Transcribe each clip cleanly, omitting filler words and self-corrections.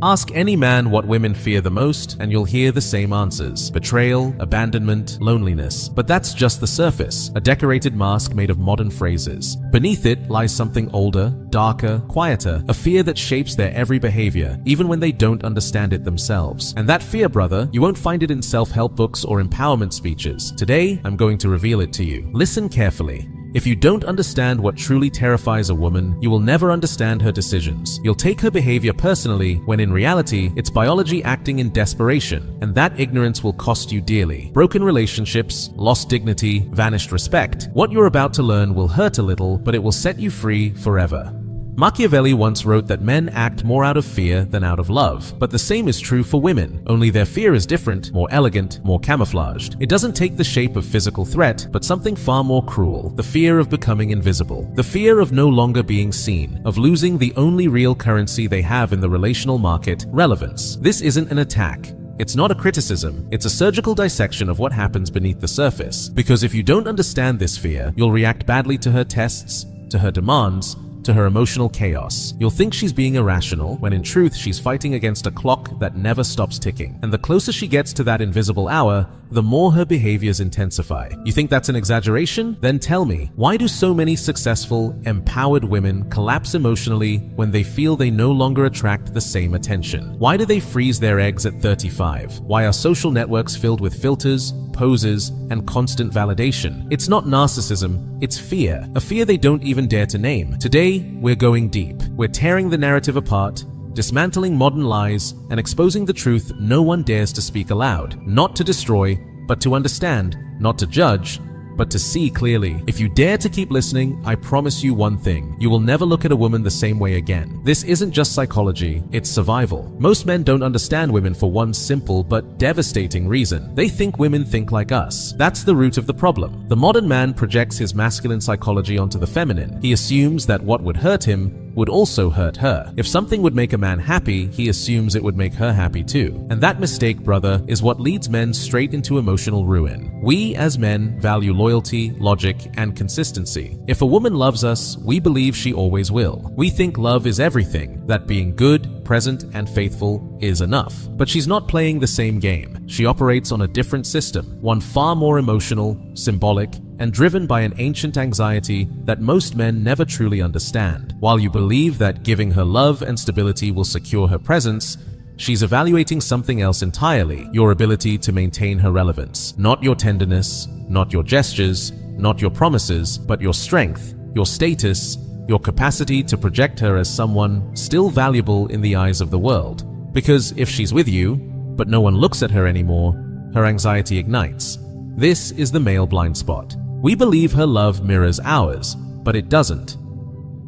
Ask any man what women fear the most, and you'll hear the same answers: betrayal, abandonment, loneliness. But that's just the surface, a decorated mask made of modern phrases. Beneath it lies something older, darker, quieter, a fear that shapes their every behavior, even when they don't understand it themselves. And that fear, brother, you won't find it in self-help books or empowerment speeches. Today, I'm going to reveal it to you. Listen carefully. If you don't understand what truly terrifies a woman, you will never understand her decisions. You'll take her behavior personally, when in reality, it's biology acting in desperation, and that ignorance will cost you dearly. Broken relationships, lost dignity, vanished respect. What you're about to learn will hurt a little, but it will set you free forever. Machiavelli once wrote that men act more out of fear than out of love. But the same is true for women, only their fear is different, more elegant, more camouflaged. It doesn't take the shape of physical threat, but something far more cruel: the fear of becoming invisible. The fear of no longer being seen, of losing the only real currency they have in the relational market: relevance. This isn't an attack. It's not a criticism, it's a surgical dissection of what happens beneath the surface. Because if you don't understand this fear, you'll react badly to her tests, to her demands, to her emotional chaos. You'll think she's being irrational, when in truth she's fighting against a clock that never stops ticking. And the closer she gets to that invisible hour, the more her behaviors intensify. You think that's an exaggeration? Then tell me, why do so many successful, empowered women collapse emotionally when they feel they no longer attract the same attention? Why do they freeze their eggs at 35? Why are social networks filled with filters, poses, and constant validation? It's not narcissism, it's fear. A fear they don't even dare to name. Today, we're going deep. We're tearing the narrative apart, dismantling modern lies, and exposing the truth no one dares to speak aloud. Not to destroy, but to understand. Not to judge, but to see clearly. If you dare to keep listening, I promise you one thing: you will never look at a woman the same way again. This isn't just psychology, it's survival. Most men don't understand women for one simple but devastating reason: they think women think like us. That's the root of the problem. The modern man projects his masculine psychology onto the feminine. He assumes that what would hurt him would also hurt her. If something would make a man happy, he assumes it would make her happy too. And that mistake, brother, is what leads men straight into emotional ruin. We as men value loyalty, logic, and consistency. If a woman loves us, we believe she always will. We think love is everything, that being good, present, and faithful is enough. But she's not playing the same game. She operates on a different system, one far more emotional, symbolic, and driven by an ancient anxiety that most men never truly understand. While you believe that giving her love and stability will secure her presence, she's evaluating something else entirely: your ability to maintain her relevance. Not your tenderness, not your gestures, not your promises, but your strength, your status, your capacity to project her as someone still valuable in the eyes of the world. Because if she's with you, but no one looks at her anymore, her anxiety ignites. This is the male blind spot. We believe her love mirrors ours, but it doesn't.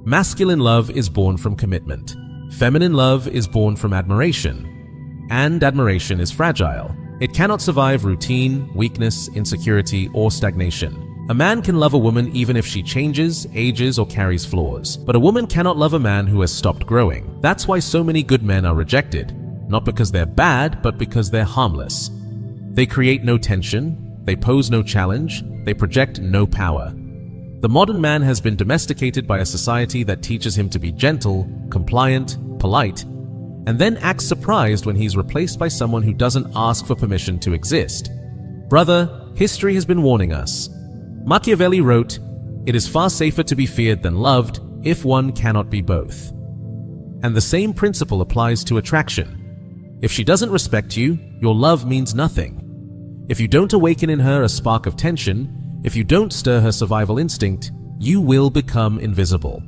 Masculine love is born from commitment. Feminine love is born from admiration. And admiration is fragile. It cannot survive routine, weakness, insecurity, or stagnation. A man can love a woman even if she changes, ages, or carries flaws. But a woman cannot love a man who has stopped growing. That's why so many good men are rejected. Not because they're bad, but because they're harmless. They create no tension. They pose no challenge. They project no power. The modern man has been domesticated by a society that teaches him to be gentle, compliant, polite, and then acts surprised when he's replaced by someone who doesn't ask for permission to exist. Brother, history has been warning us. Machiavelli wrote, "It is far safer to be feared than loved if one cannot be both." And the same principle applies to attraction. If she doesn't respect you, your love means nothing. If you don't awaken in her a spark of tension, if you don't stir her survival instinct, you will become invisible.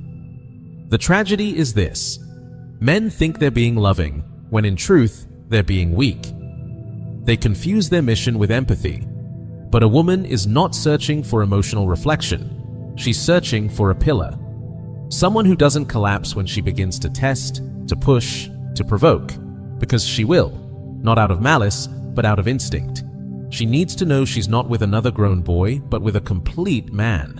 The tragedy is this: men think they're being loving, when in truth, they're being weak. They confuse their mission with empathy. But a woman is not searching for emotional reflection. She's searching for a pillar. Someone who doesn't collapse when she begins to test, to push, to provoke. Because she will, not out of malice, but out of instinct. She needs to know she's not with another grown boy, but with a complete man.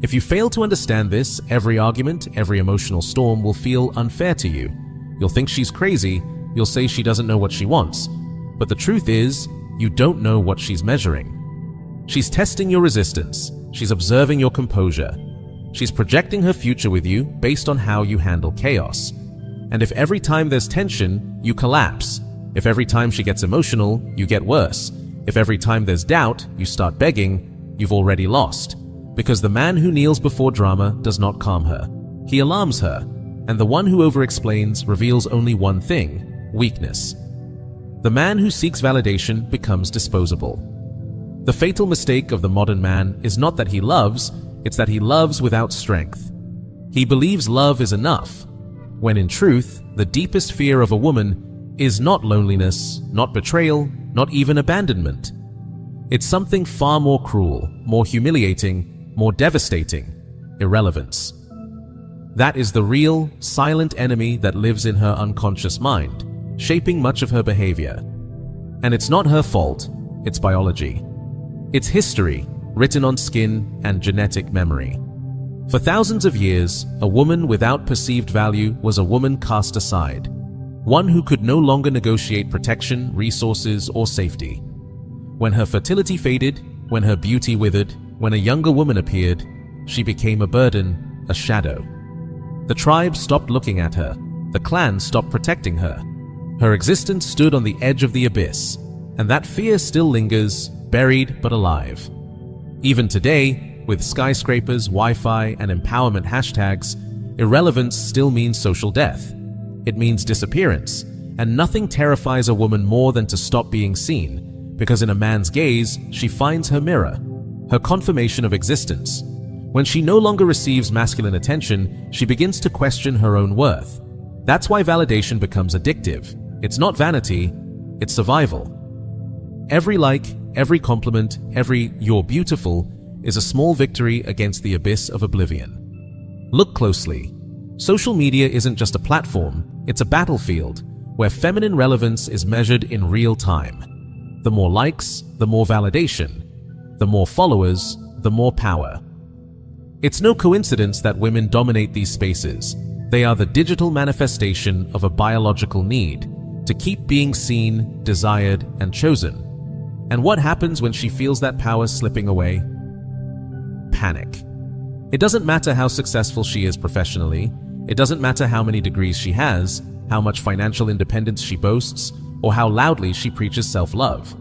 If you fail to understand this, every argument, every emotional storm will feel unfair to you. You'll think she's crazy, you'll say she doesn't know what she wants. But the truth is, you don't know what she's measuring. She's testing your resistance. She's observing your composure. She's projecting her future with you based on how you handle chaos. And if every time there's tension, you collapse, if every time she gets emotional, you get worse, if every time there's doubt, you start begging, you've already lost. Because the man who kneels before drama does not calm her. He alarms her, and the one who over-explains reveals only one thing: weakness. The man who seeks validation becomes disposable. The fatal mistake of the modern man is not that he loves, it's that he loves without strength. He believes love is enough, when in truth, the deepest fear of a woman is not loneliness, not betrayal, not even abandonment. It's something far more cruel, more humiliating, more devastating: irrelevance. That is the real, silent enemy that lives in her unconscious mind, shaping much of her behavior. And it's not her fault, it's biology. It's history, written on skin and genetic memory. For thousands of years, a woman without perceived value was a woman cast aside, one who could no longer negotiate protection, resources, or safety. When her fertility faded, when her beauty withered, when a younger woman appeared, she became a burden, a shadow. The tribe stopped looking at her, the clan stopped protecting her. Her existence stood on the edge of the abyss, and that fear still lingers, buried but alive. Even today, with skyscrapers, Wi-Fi, and empowerment hashtags, irrelevance still means social death. It means disappearance, and nothing terrifies a woman more than to stop being seen, because in a man's gaze, she finds her mirror, her confirmation of existence. When she no longer receives masculine attention, she begins to question her own worth. That's why validation becomes addictive. It's not vanity, it's survival. Every like, every compliment, every "you're beautiful" is a small victory against the abyss of oblivion. Look closely. Social media isn't just a platform, it's a battlefield where feminine relevance is measured in real time. The more likes, the more validation. The more followers, the more power. It's no coincidence that women dominate these spaces. They are the digital manifestation of a biological need to keep being seen, desired, and chosen. And what happens when she feels that power slipping away? Panic. It doesn't matter how successful she is professionally, it doesn't matter how many degrees she has, how much financial independence she boasts, or how loudly she preaches self-love.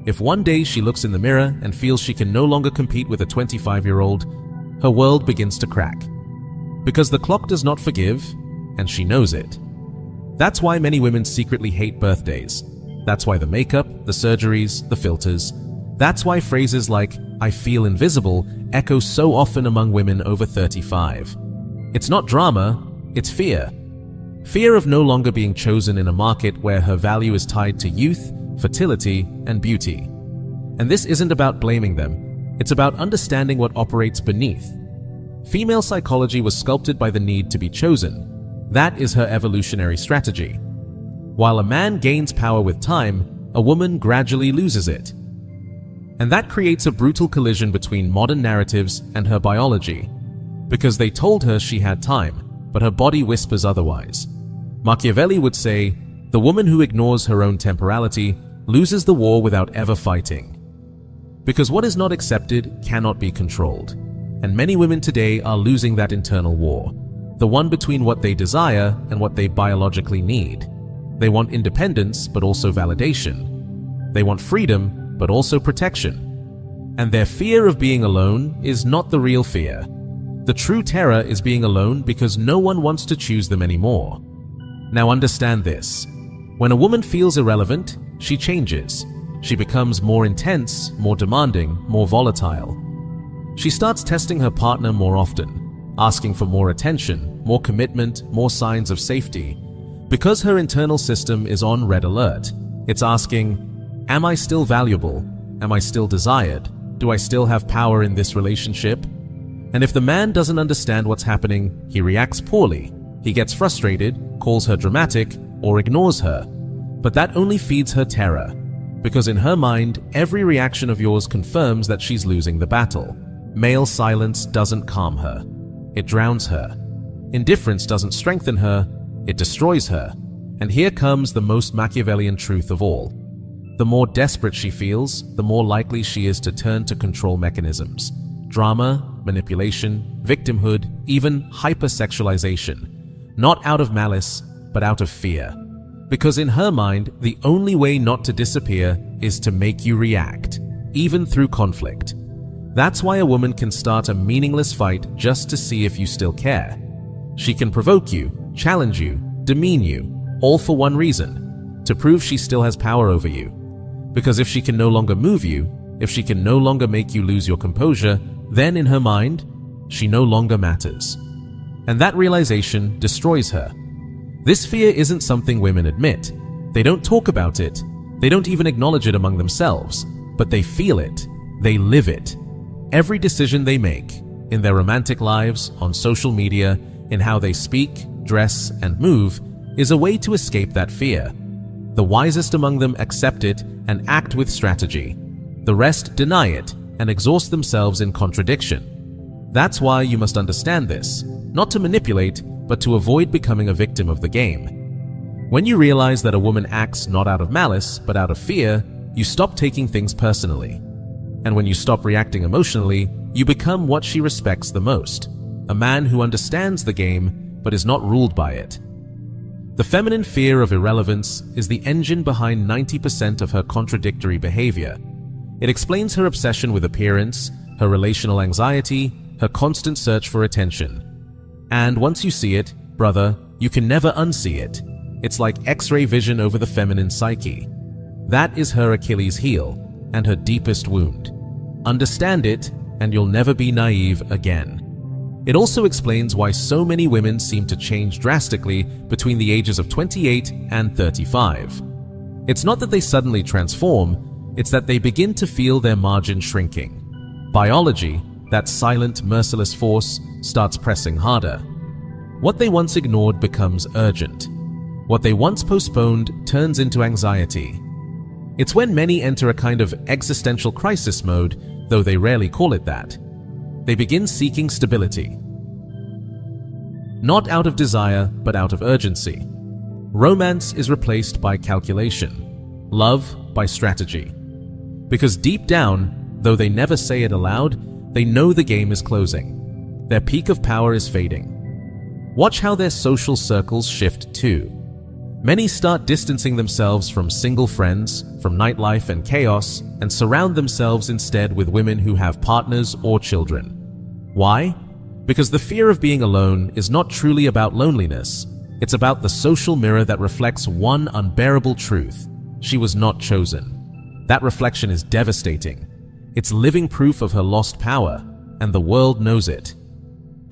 If one day she looks in the mirror and feels she can no longer compete with a 25-year-old, her world begins to crack. Because the clock does not forgive, and she knows it. That's why many women secretly hate birthdays. That's why the makeup, the surgeries, the filters. That's why phrases like "I feel invisible" echo so often among women over 35. It's not drama, it's fear. Fear of no longer being chosen in a market where her value is tied to youth, fertility, and beauty. And this isn't about blaming them, it's about understanding what operates beneath. Female psychology was sculpted by the need to be chosen. That is her evolutionary strategy. While a man gains power with time, a woman gradually loses it. And that creates a brutal collision between modern narratives and her biology, because they told her she had time, but her body whispers otherwise. Machiavelli would say, "The woman who ignores her own temporality loses the war without ever fighting." Because what is not accepted cannot be controlled. And many women today are losing that internal war, the one between what they desire and what they biologically need. They want independence, but also validation. They want freedom, but also protection. And their fear of being alone is not the real fear. The true terror is being alone because no one wants to choose them anymore. Now understand this. When a woman feels irrelevant, she changes. She becomes more intense, more demanding, more volatile. She starts testing her partner more often, asking for more attention, more commitment, more signs of safety. Because her internal system is on red alert, it's asking, am I still valuable? Am I still desired? Do I still have power in this relationship? And if the man doesn't understand what's happening, he reacts poorly. He gets frustrated, calls her dramatic, or ignores her. But that only feeds her terror, because in her mind, every reaction of yours confirms that she's losing the battle. Male silence doesn't calm her. It drowns her. Indifference doesn't strengthen her. It destroys her. And here comes the most Machiavellian truth of all. The more desperate she feels, the more likely she is to turn to control mechanisms. Drama, manipulation, victimhood, even hypersexualization. Not out of malice, but out of fear. Because in her mind, the only way not to disappear is to make you react, even through conflict. That's why a woman can start a meaningless fight just to see if you still care. She can provoke you, challenge you, demean you, all for one reason: to prove she still has power over you. Because if she can no longer move you, if she can no longer make you lose your composure, then in her mind, she no longer matters. And that realization destroys her. This fear isn't something women admit. They don't talk about it. They don't even acknowledge it among themselves, but they feel it. They live it. Every decision they make, in their romantic lives, on social media, in how they speak, dress, and move, is a way to escape that fear. The wisest among them accept it and act with strategy. The rest deny it and exhaust themselves in contradiction. That's why you must understand this, not to manipulate, but to avoid becoming a victim of the game. When you realize that a woman acts not out of malice, but out of fear, you stop taking things personally. And when you stop reacting emotionally, you become what she respects the most: a man who understands the game, but is not ruled by it. The feminine fear of irrelevance is the engine behind 90% of her contradictory behavior. It explains her obsession with appearance, her relational anxiety, her constant search for attention. And once you see it, brother, you can never unsee it. It's like X-ray vision over the feminine psyche. That is her Achilles heel and her deepest wound. Understand it, and you'll never be naive again. It also explains why so many women seem to change drastically between the ages of 28 and 35. It's not that they suddenly transform, it's that they begin to feel their margin shrinking. Biology, that silent, merciless force, starts pressing harder. What they once ignored becomes urgent. What they once postponed turns into anxiety. It's when many enter a kind of existential crisis mode, though they rarely call it that. They begin seeking stability. Not out of desire, but out of urgency. Romance is replaced by calculation. Love by strategy. Because deep down, though they never say it aloud, they know the game is closing. Their peak of power is fading. Watch how their social circles shift too. Many start distancing themselves from single friends, from nightlife and chaos, and surround themselves instead with women who have partners or children. Why? Because the fear of being alone is not truly about loneliness. It's about the social mirror that reflects one unbearable truth: she was not chosen. That reflection is devastating. It's living proof of her lost power, and the world knows it.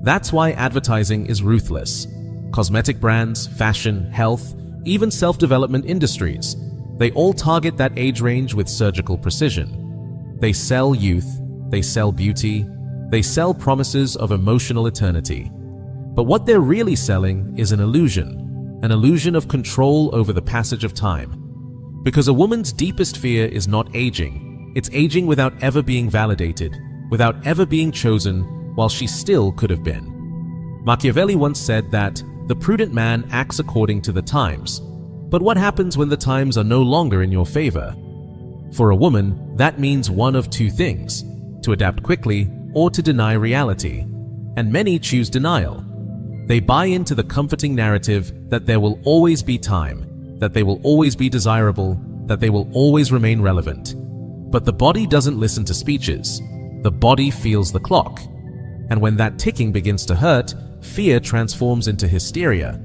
That's why advertising is ruthless. Cosmetic brands, fashion, health, even self-development industries, they all target that age range with surgical precision. They sell youth, they sell beauty, they sell promises of emotional eternity. But what they're really selling is an illusion of control over the passage of time. Because a woman's deepest fear is not aging, it's aging without ever being validated, without ever being chosen, while she still could have been. Machiavelli once said that the prudent man acts according to the times. But what happens when the times are no longer in your favor? For a woman, that means one of two things: to adapt quickly or to deny reality. And many choose denial. They buy into the comforting narrative that there will always be time, that they will always be desirable, that they will always remain relevant. But the body doesn't listen to speeches. The body feels the clock. And when that ticking begins to hurt, fear transforms into hysteria.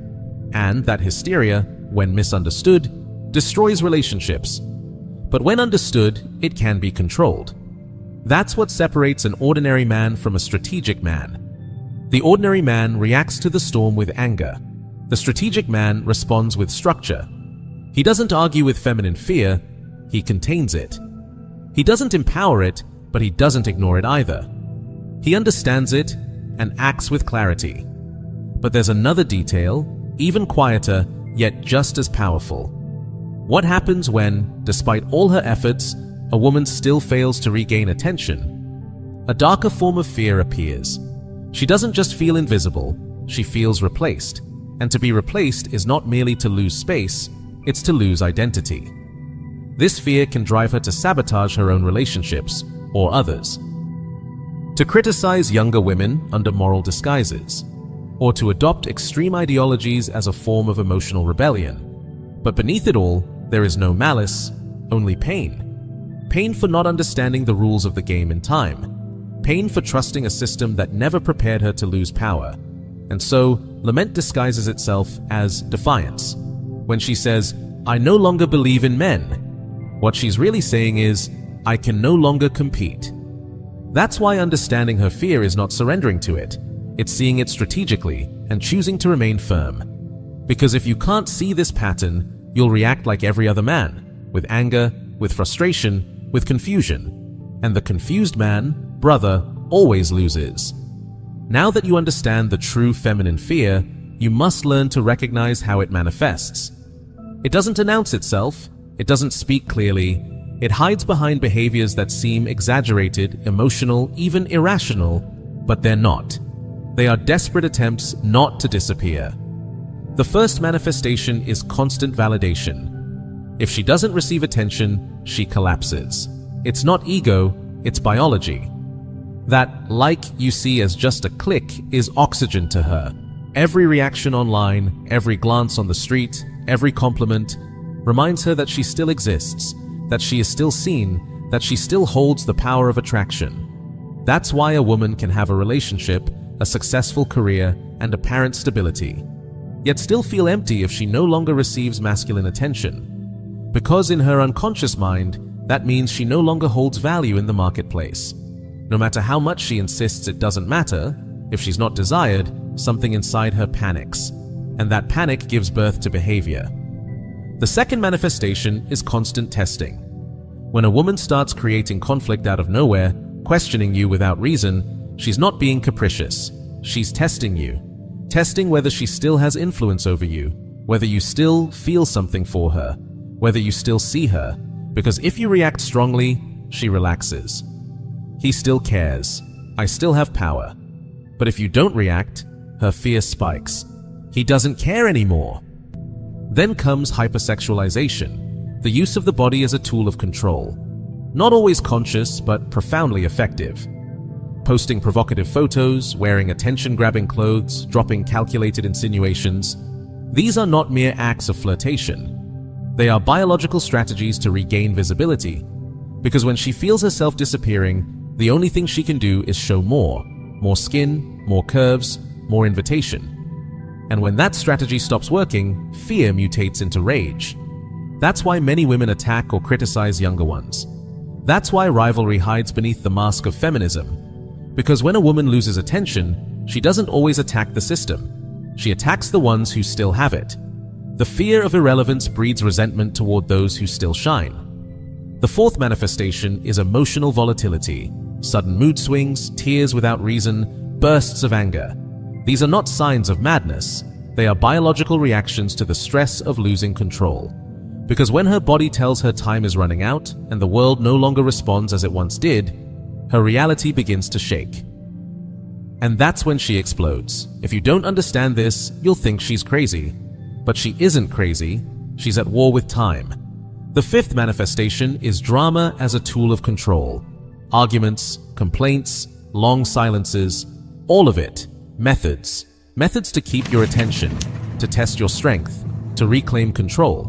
And that hysteria, when misunderstood, destroys relationships. But when understood, it can be controlled. That's what separates an ordinary man from a strategic man. The ordinary man reacts to the storm with anger. The strategic man responds with structure. He doesn't argue with feminine fear, he contains it. He doesn't empower it, but he doesn't ignore it either. He understands it and acts with clarity. But there's another detail, even quieter, yet just as powerful. What happens when, despite all her efforts, a woman still fails to regain attention? A darker form of fear appears. She doesn't just feel invisible, she feels replaced. And to be replaced is not merely to lose space, it's to lose identity. This fear can drive her to sabotage her own relationships or others. To criticize younger women under moral disguises, or to adopt extreme ideologies as a form of emotional rebellion. But beneath it all, there is no malice, only pain. Pain for not understanding the rules of the game in time. Pain for trusting a system that never prepared her to lose power. And so, lament disguises itself as defiance. When she says, "I no longer believe in men," what she's really saying is, "I can no longer compete." That's why understanding her fear is not surrendering to it. It's seeing it strategically and choosing to remain firm. Because if you can't see this pattern, you'll react like every other man, with anger, with frustration, with confusion. And the confused man, brother, always loses. Now that you understand the true feminine fear, you must learn to recognize how it manifests. It doesn't announce itself, it doesn't speak clearly, it hides behind behaviors that seem exaggerated, emotional, even irrational, but they're not. They are desperate attempts not to disappear. The first manifestation is constant validation. If she doesn't receive attention, she collapses. It's not ego, it's biology. That like you see as just a click is oxygen to her. Every reaction online, every glance on the street, every compliment reminds her that she still exists, that she is still seen, that she still holds the power of attraction. That's why a woman can have a relationship, a successful career, and apparent stability, yet still feel empty if she no longer receives masculine attention. Because in her unconscious mind, that means she no longer holds value in the marketplace. No matter how much she insists it doesn't matter, if she's not desired, something inside her panics, and that panic gives birth to behavior. The second manifestation is constant testing. When a woman starts creating conflict out of nowhere, questioning you without reason, she's not being capricious. She's testing you. Testing whether she still has influence over you, whether you still feel something for her, whether you still see her. Because if you react strongly, she relaxes. He still cares. I still have power. But if you don't react, her fear spikes. He doesn't care anymore. Then comes hypersexualization, the use of the body as a tool of control. Not always conscious, but profoundly effective. Posting provocative photos, wearing attention-grabbing clothes, dropping calculated insinuations. These are not mere acts of flirtation. They are biological strategies to regain visibility. Because when she feels herself disappearing, the only thing she can do is show more skin, more curves, more invitation. And when that strategy stops working, fear mutates into rage. That's why many women attack or criticize younger ones. That's why rivalry hides beneath the mask of feminism. Because when a woman loses attention, she doesn't always attack the system. She attacks the ones who still have it. The fear of irrelevance breeds resentment toward those who still shine. The fourth manifestation is emotional volatility. Sudden mood swings, tears without reason, bursts of anger. These are not signs of madness. They are biological reactions to the stress of losing control. Because when her body tells her time is running out and the world no longer responds as it once did, her reality begins to shake. And that's when she explodes. If you don't understand this, you'll think she's crazy. But she isn't crazy. She's at war with time. The fifth manifestation is drama as a tool of control. Arguments, complaints, long silences, all of it. Methods. Methods to keep your attention, to test your strength, to reclaim control.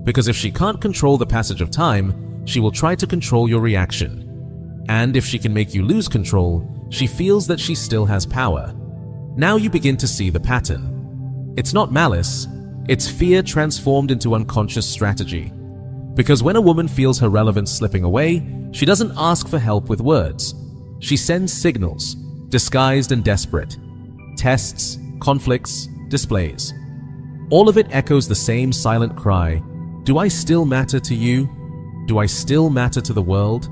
Because if she can't control the passage of time, she will try to control your reaction. And if she can make you lose control, she feels that she still has power. Now you begin to see the pattern. It's not malice, it's fear transformed into unconscious strategy. Because when a woman feels her relevance slipping away, she doesn't ask for help with words. She sends signals, disguised and desperate. Tests, conflicts, displays. All of it echoes the same silent cry, "Do I still matter to you? Do I still matter to the world?"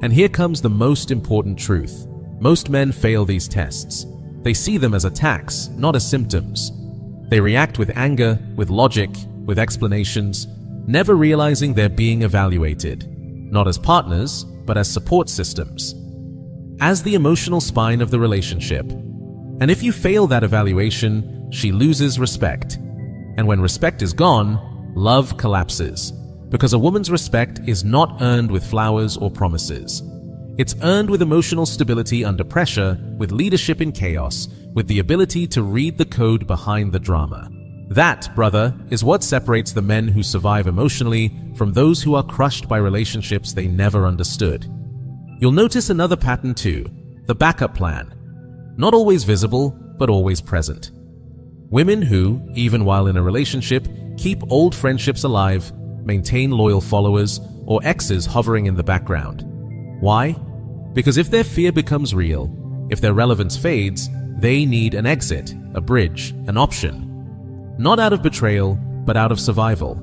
And here comes the most important truth. Most men fail these tests. They see them as attacks, not as symptoms. They react with anger, with logic, with explanations, never realizing they're being evaluated, not as partners, but as support systems, as the emotional spine of the relationship. And if you fail that evaluation, she loses respect. And when respect is gone, love collapses. Because a woman's respect is not earned with flowers or promises. It's earned with emotional stability under pressure, with leadership in chaos, with the ability to read the code behind the drama. That, brother, is what separates the men who survive emotionally from those who are crushed by relationships they never understood. You'll notice another pattern too, the backup plan. Not always visible, but always present. Women who, even while in a relationship, keep old friendships alive, maintain loyal followers, or exes hovering in the background. Why? Because if their fear becomes real, if their relevance fades, they need an exit, a bridge, an option. Not out of betrayal, but out of survival.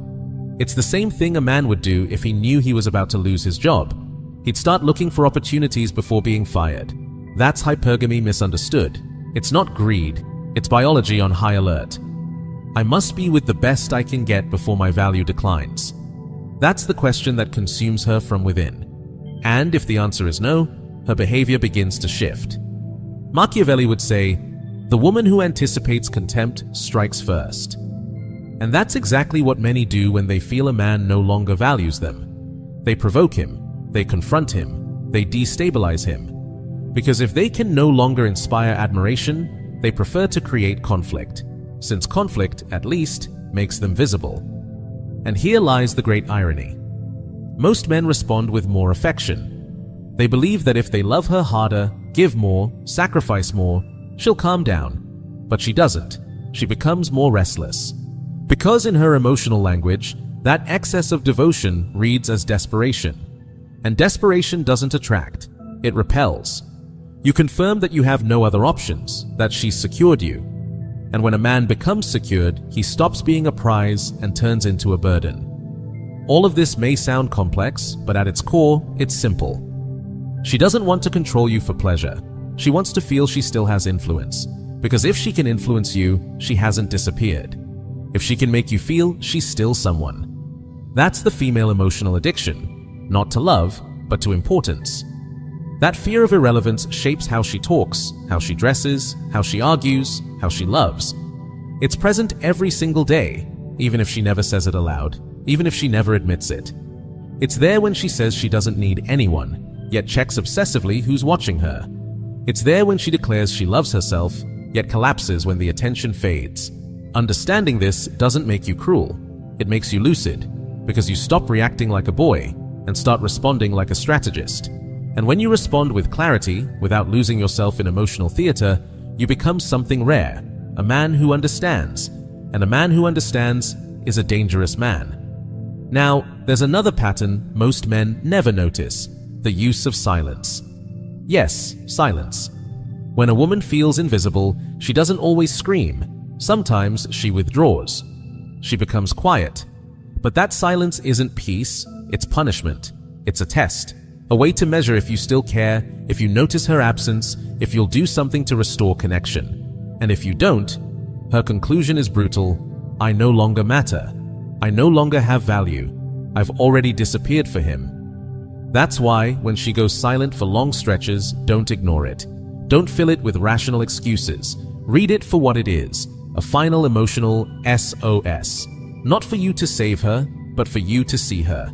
It's the same thing a man would do if he knew he was about to lose his job. He'd start looking for opportunities before being fired. That's hypergamy misunderstood. It's not greed, it's biology on high alert. I must be with the best I can get before my value declines. That's the question that consumes her from within. And if the answer is no, her behavior begins to shift. Machiavelli would say, "The woman who anticipates contempt strikes first." And that's exactly what many do when they feel a man no longer values them. They provoke him, they confront him, they destabilize him. Because if they can no longer inspire admiration, they prefer to create conflict, since conflict, at least, makes them visible. And here lies the great irony. Most men respond with more affection. They believe that if they love her harder, give more, sacrifice more, she'll calm down. But she doesn't. She becomes more restless. Because in her emotional language, that excess of devotion reads as desperation. And desperation doesn't attract, it repels. You confirm that you have no other options, that she's secured you. And when a man becomes secured, he stops being a prize and turns into a burden. All of this may sound complex, but at its core, it's simple. She doesn't want to control you for pleasure. She wants to feel she still has influence. Because if she can influence you, she hasn't disappeared. If she can make you feel, she's still someone. That's the female emotional addiction. Not to love, but to importance. That fear of irrelevance shapes how she talks, how she dresses, how she argues, how she loves. It's present every single day, even if she never says it aloud, even if she never admits it. It's there when she says she doesn't need anyone, yet checks obsessively who's watching her. It's there when she declares she loves herself, yet collapses when the attention fades. Understanding this doesn't make you cruel. It makes you lucid, because you stop reacting like a boy and start responding like a strategist. And when you respond with clarity, without losing yourself in emotional theater, you become something rare, a man who understands. And a man who understands is a dangerous man. Now, there's another pattern most men never notice, the use of silence. Yes, silence. When a woman feels invisible, she doesn't always scream. Sometimes she withdraws. She becomes quiet. But that silence isn't peace, it's punishment. It's a test. A way to measure if you still care, if you notice her absence, if you'll do something to restore connection. And if you don't, her conclusion is brutal. I no longer matter. I no longer have value. I've already disappeared for him. That's why, when she goes silent for long stretches, don't ignore it. Don't fill it with rational excuses. Read it for what it is, a final emotional SOS. Not for you to save her, but for you to see her.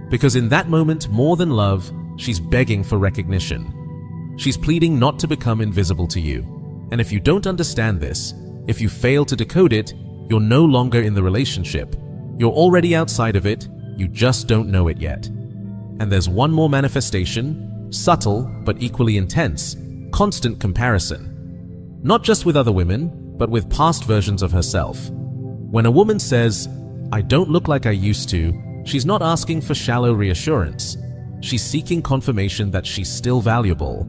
Because in that moment, more than love, she's begging for recognition. She's pleading not to become invisible to you. And if you don't understand this, if you fail to decode it, you're no longer in the relationship. You're already outside of it, you just don't know it yet. And there's one more manifestation, subtle but equally intense, constant comparison. Not just with other women, but with past versions of herself. When a woman says, "I don't look like I used to," she's not asking for shallow reassurance. She's seeking confirmation that she's still valuable.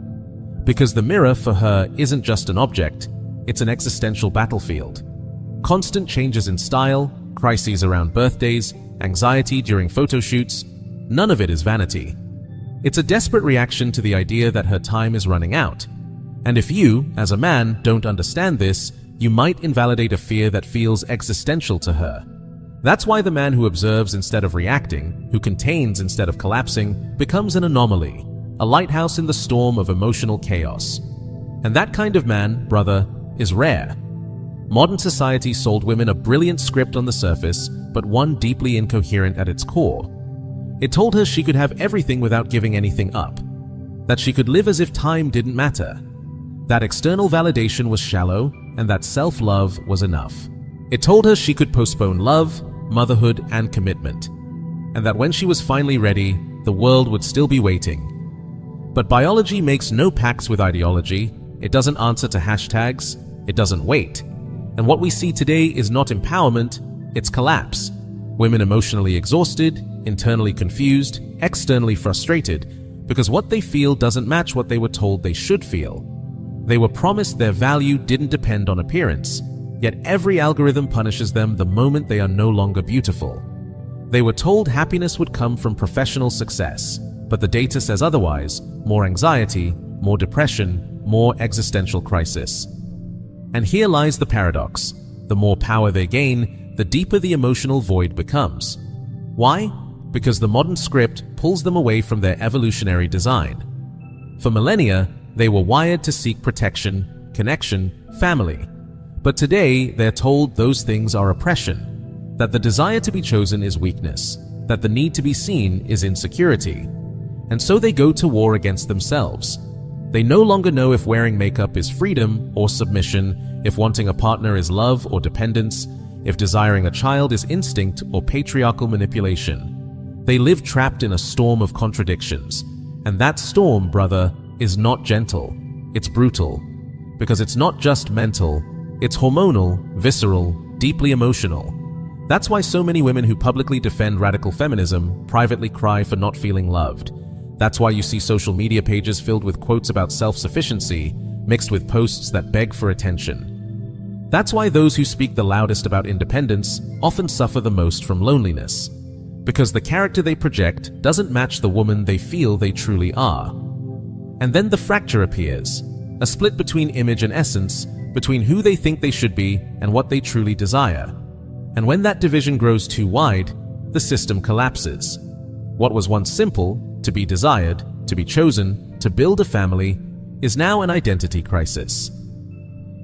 Because the mirror for her isn't just an object, it's an existential battlefield. Constant changes in style, crises around birthdays, anxiety during photo shoots, none of it is vanity. It's a desperate reaction to the idea that her time is running out. And if you, as a man, don't understand this, you might invalidate a fear that feels existential to her. That's why the man who observes instead of reacting, who contains instead of collapsing, becomes an anomaly, a lighthouse in the storm of emotional chaos. And that kind of man, brother, is rare. Modern society sold women a brilliant script on the surface, but one deeply incoherent at its core. It told her she could have everything without giving anything up. that she could live as if time didn't matter, that external validation was shallow, and that self-love was enough. It told her she could postpone love, motherhood, and commitment, and that when she was finally ready, the world would still be waiting. But biology makes no pacts with ideology. It doesn't answer to hashtags. It doesn't wait. And what we see today is not empowerment, it's collapse. Women emotionally exhausted, internally confused, externally frustrated, because what they feel doesn't match what they were told they should feel. They were promised their value didn't depend on appearance, yet every algorithm punishes them the moment they are no longer beautiful. They were told happiness would come from professional success, but the data says otherwise: more anxiety, more depression, more existential crisis. And here lies the paradox. The more power they gain, the deeper the emotional void becomes. Why? Because the modern script pulls them away from their evolutionary design. For millennia, they were wired to seek protection, connection, family. But today, they're told those things are oppression, that the desire to be chosen is weakness, that the need to be seen is insecurity. And so they go to war against themselves. They no longer know if wearing makeup is freedom or submission, if wanting a partner is love or dependence, if desiring a child is instinct or patriarchal manipulation. They live trapped in a storm of contradictions. And that storm, brother, is not gentle. It's brutal. Because it's not just mental, it's hormonal, visceral, deeply emotional. That's why so many women who publicly defend radical feminism privately cry for not feeling loved. That's why you see social media pages filled with quotes about self-sufficiency, mixed with posts that beg for attention. That's why those who speak the loudest about independence often suffer the most from loneliness. Because the character they project doesn't match the woman they feel they truly are. And then the fracture appears, a split between image and essence, between who they think they should be and what they truly desire. And when that division grows too wide, the system collapses. What was once simple, to be desired, to be chosen, to build a family, is now an identity crisis.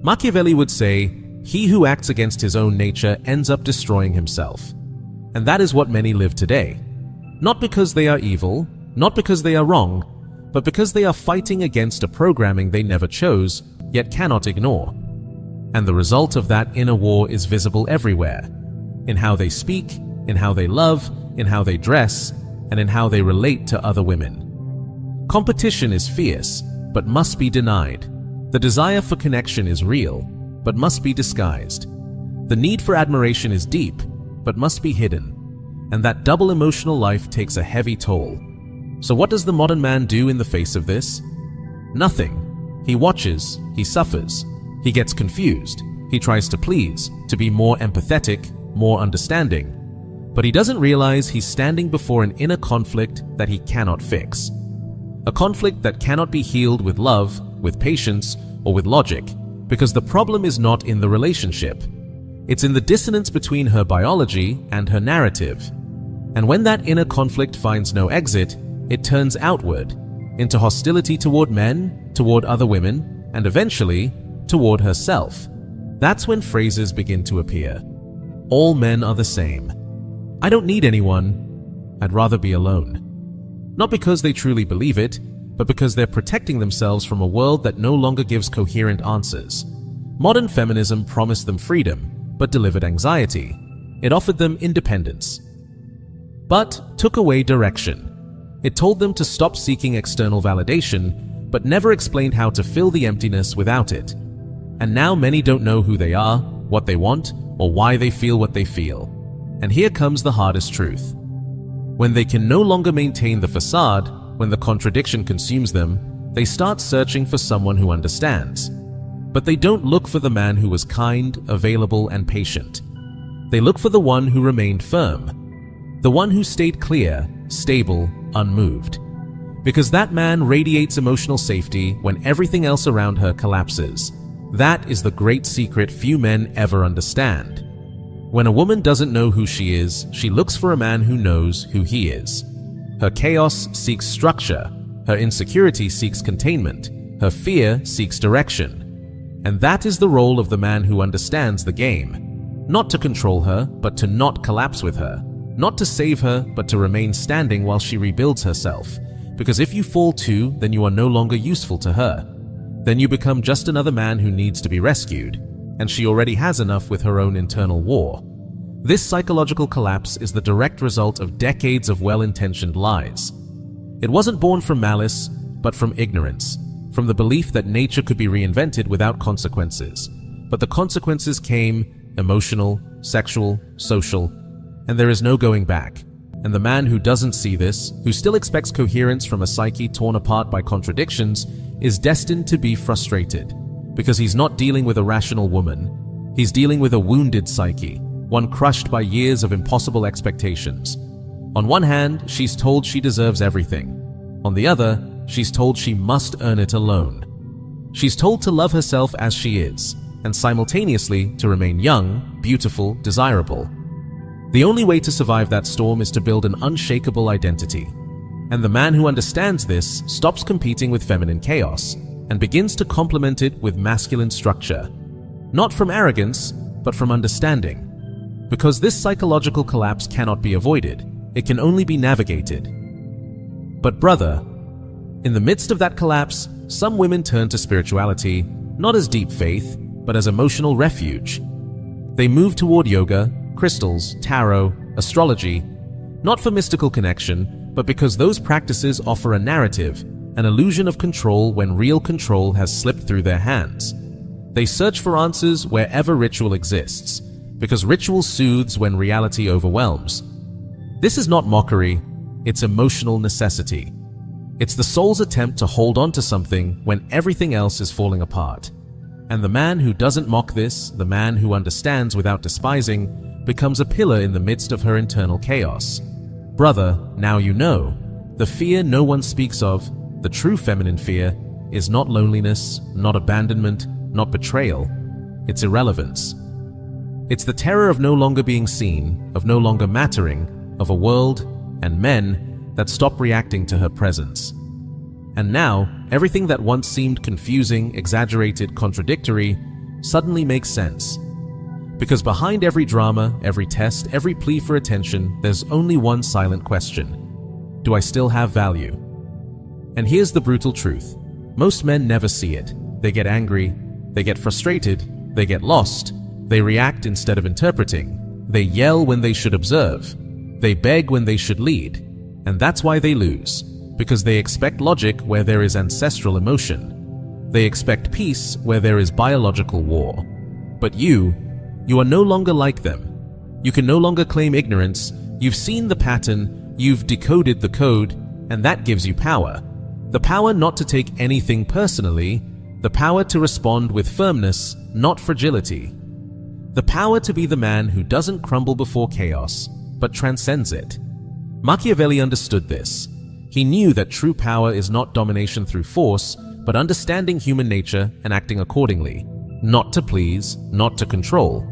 Machiavelli would say, "He who acts against his own nature ends up destroying himself." And that is what many live today. Not because they are evil, not because they are wrong, but because they are fighting against a programming they never chose, yet cannot ignore. And the result of that inner war is visible everywhere. In how they speak, in how they love, in how they dress, and in how they relate to other women. Competition is fierce, but must be denied. The desire for connection is real, but must be disguised. The need for admiration is deep, but must be hidden. And that double emotional life takes a heavy toll. So what does the modern man do in the face of this? Nothing. He watches, he suffers, he gets confused, he tries to please, to be more empathetic, more understanding. But he doesn't realize he's standing before an inner conflict that he cannot fix. A conflict that cannot be healed with love, with patience, or with logic, because the problem is not in the relationship. It's in the dissonance between her biology and her narrative. And when that inner conflict finds no exit, it turns outward, into hostility toward men, toward other women, and eventually, toward herself. That's when phrases begin to appear. All men are the same. I don't need anyone. I'd rather be alone. Not because they truly believe it, but because they're protecting themselves from a world that no longer gives coherent answers. Modern feminism promised them freedom, but delivered anxiety. It offered them independence, but took away direction. It told them to stop seeking external validation, but never explained how to fill the emptiness without it. And now many don't know who they are, what they want, or why they feel what they feel. And here comes the hardest truth. When they can no longer maintain the facade, when the contradiction consumes them, they start searching for someone who understands. But they don't look for the man who was kind, available, and patient. They look for the one who remained firm. The one who stayed clear, stable, unmoved. Because that man radiates emotional safety when everything else around her collapses. That is the great secret few men ever understand. When a woman doesn't know who she is, she looks for a man who knows who he is. Her chaos seeks structure, her insecurity seeks containment, her fear seeks direction. And that is the role of the man who understands the game. Not to control her, but to not collapse with her. Not to save her, but to remain standing while she rebuilds herself. Because if you fall too, then you are no longer useful to her. Then you become just another man who needs to be rescued, and she already has enough with her own internal war. This psychological collapse is the direct result of decades of well-intentioned lies. It wasn't born from malice, but from ignorance, from the belief that nature could be reinvented without consequences. But the consequences came emotional, sexual, social, and there is no going back. And the man who doesn't see this, who still expects coherence from a psyche torn apart by contradictions, is destined to be frustrated, because he's not dealing with a rational woman. He's dealing with a wounded psyche, one crushed by years of impossible expectations. On one hand, she's told she deserves everything. On the other, she's told she must earn it alone. She's told to love herself as she is, and simultaneously to remain young, beautiful, desirable. The only way to survive that storm is to build an unshakable identity. And the man who understands this stops competing with feminine chaos and begins to complement it with masculine structure. Not from arrogance, but from understanding. Because this psychological collapse cannot be avoided, it can only be navigated. But brother, in the midst of that collapse, some women turn to spirituality, not as deep faith, but as emotional refuge. They move toward yoga, crystals, tarot, astrology, not for mystical connection, but because those practices offer a narrative, an illusion of control when real control has slipped through their hands. They search for answers wherever ritual exists, because ritual soothes when reality overwhelms. This is not mockery, it's emotional necessity. It's the soul's attempt to hold on to something when everything else is falling apart. And the man who doesn't mock this, the man who understands without despising, becomes a pillar in the midst of her internal chaos. Brother, now you know. The fear no one speaks of, the true feminine fear, is not loneliness, not abandonment, not betrayal. It's irrelevance. It's the terror of no longer being seen, of no longer mattering, of a world and men that stop reacting to her presence. And now, everything that once seemed confusing, exaggerated, contradictory, suddenly makes sense. Because behind every drama, every test, every plea for attention, there's only one silent question. Do I still have value? And here's the brutal truth. Most men never see it. They get angry, they get frustrated, they get lost, they react instead of interpreting, they yell when they should observe, they beg when they should lead. And that's why they lose. Because they expect logic where there is ancestral emotion. They expect peace where there is biological war. But you are no longer like them. You can no longer claim ignorance. You've seen the pattern, you've decoded the code, and that gives you power. The power not to take anything personally, the power to respond with firmness, not fragility. The power to be the man who doesn't crumble before chaos, but transcends it. Machiavelli understood this. He knew that true power is not domination through force, but understanding human nature and acting accordingly. Not to please, not to control,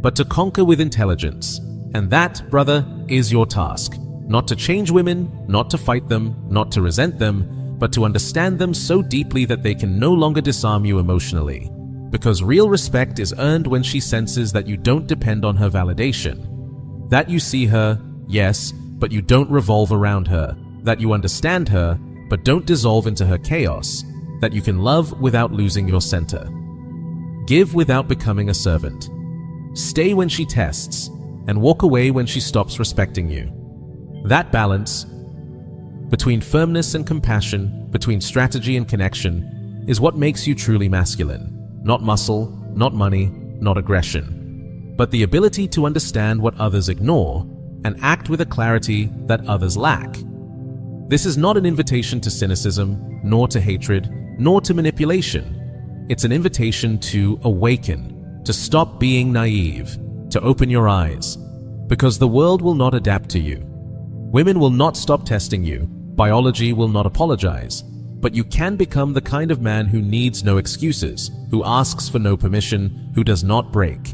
but to conquer with intelligence. And that, brother, is your task. Not to change women, not to fight them, not to resent them, but to understand them so deeply that they can no longer disarm you emotionally. Because real respect is earned when she senses that you don't depend on her validation. That you see her, yes, but you don't revolve around her. That you understand her, but don't dissolve into her chaos. That you can love without losing your center. Give without becoming a servant. Stay when she tests, and walk away when she stops respecting you. That balance, between firmness and compassion, between strategy and connection, is what makes you truly masculine. Not muscle, not money, not aggression, but the ability to understand what others ignore and act with a clarity that others lack. This is not an invitation to cynicism, nor to hatred, nor to manipulation. It's an invitation to awaken, to stop being naive, to open your eyes, because the world will not adapt to you. Women will not stop testing you. Biology will not apologize. But you can become the kind of man who needs no excuses, who asks for no permission, who does not break.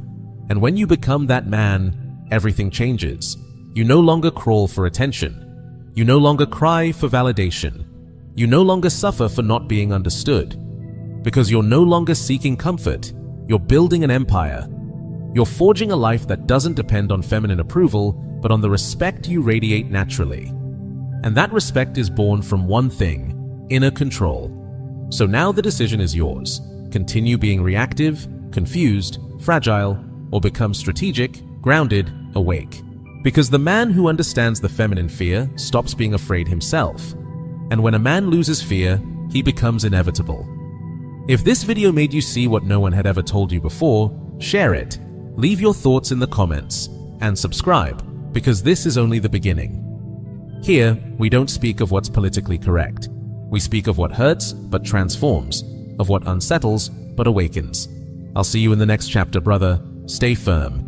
And when you become that man, everything changes. You no longer crawl for attention. You no longer cry for validation. You no longer suffer for not being understood. Because you're no longer seeking comfort. You're building an empire. You're forging a life that doesn't depend on feminine approval, but on the respect you radiate naturally. And that respect is born from one thing: inner control. So now the decision is yours. Continue being reactive, confused, fragile, or become strategic, grounded, awake. Because the man who understands the feminine fear stops being afraid himself. And when a man loses fear, he becomes inevitable. If this video made you see what no one had ever told you before, share it, leave your thoughts in the comments, and subscribe, because this is only the beginning. Here, we don't speak of what's politically correct. We speak of what hurts but transforms, of what unsettles but awakens. I'll see you in the next chapter, brother. Stay firm.